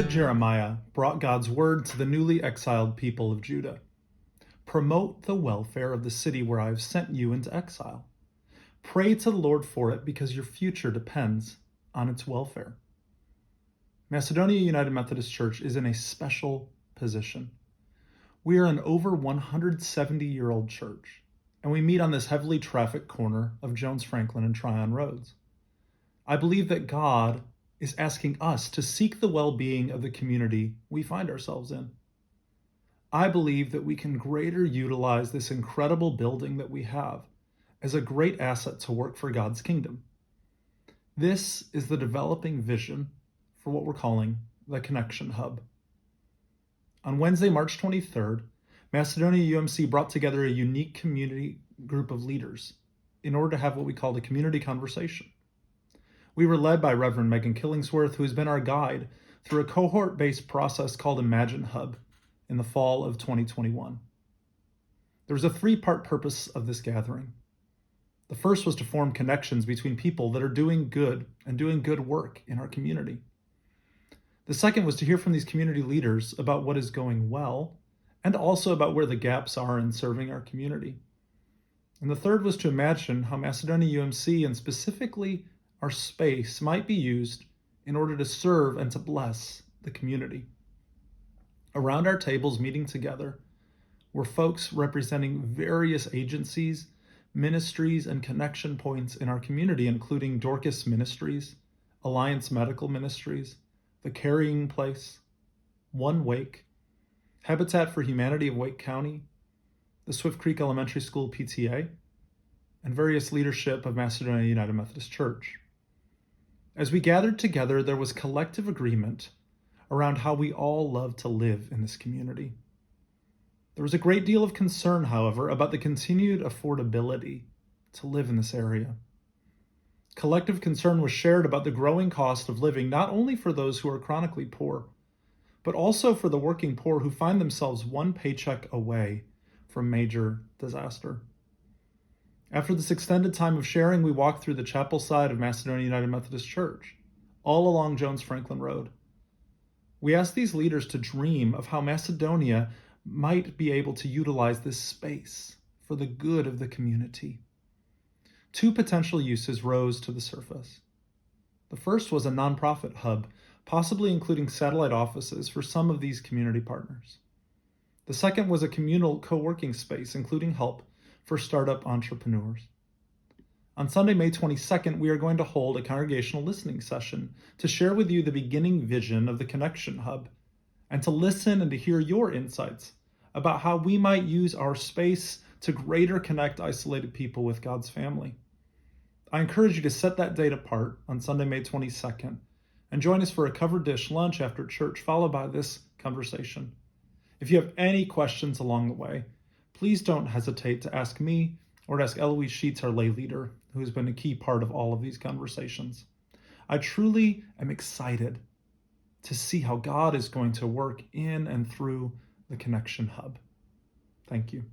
prophet Jeremiah brought God's word to the newly exiled people of Judah. Promote the welfare of the city where I have sent you into exile. Pray to the Lord for it because your future depends on its welfare. Macedonia United Methodist Church is in a special position. We are an over 170-year-old church, and we meet on this heavily trafficked corner of Jones Franklin and Tryon Roads. I believe that God is asking us to seek the well-being of the community we find ourselves in. I believe that we can greater utilize this incredible building that we have as a great asset to work for God's kingdom. This is the developing vision for what we're calling the Connection Hub. On Wednesday, March 23rd, Macedonia UMC brought together a unique community group of leaders in order to have what we called a community conversation. We were led by Reverend Megan Killingsworth, who has been our guide through a cohort-based process called Imagine Hub in the fall of 2021. There was a three-part purpose of this gathering. The first was to form connections between people that are doing good and doing good work in our community. The second was to hear from these community leaders about what is going well and also about where the gaps are in serving our community. And the third was to imagine how Macedonia UMC and specifically our space might be used in order to serve and to bless the community. Around our tables meeting together were folks representing various agencies, ministries, and connection points in our community, including Dorcas Ministries, Alliance Medical Ministries, The Carrying Place, One Wake, Habitat for Humanity of Wake County, the Swift Creek Elementary School PTA, and various leadership of Macedonia United Methodist Church. As we gathered together, there was collective agreement around how we all love to live in this community. There was a great deal of concern, however, about the continued affordability to live in this area. Collective concern was shared about the growing cost of living, not only for those who are chronically poor, but also for the working poor who find themselves one paycheck away from major disaster. After this extended time of sharing, we walked through the chapel side of Macedonia United Methodist Church, all along Jones Franklin Road. We asked these leaders to dream of how Macedonia might be able to utilize this space for the good of the community. Two potential uses rose to the surface. The first was a nonprofit hub, possibly including satellite offices for some of these community partners. The second was a communal co-working space, including help for startup entrepreneurs. On Sunday, May 22nd, we are going to hold a congregational listening session to share with you the beginning vision of the Connection Hub and to listen and to hear your insights about how we might use our space to greater connect isolated people with God's family. I encourage you to set that date apart on Sunday, May 22nd, and join us for a covered dish lunch after church, followed by this conversation. If you have any questions along the way, please don't hesitate to ask me or to ask Eloise Sheets, our lay leader, who has been a key part of all of these conversations. I truly am excited to see how God is going to work in and through the Connection Hub. Thank you.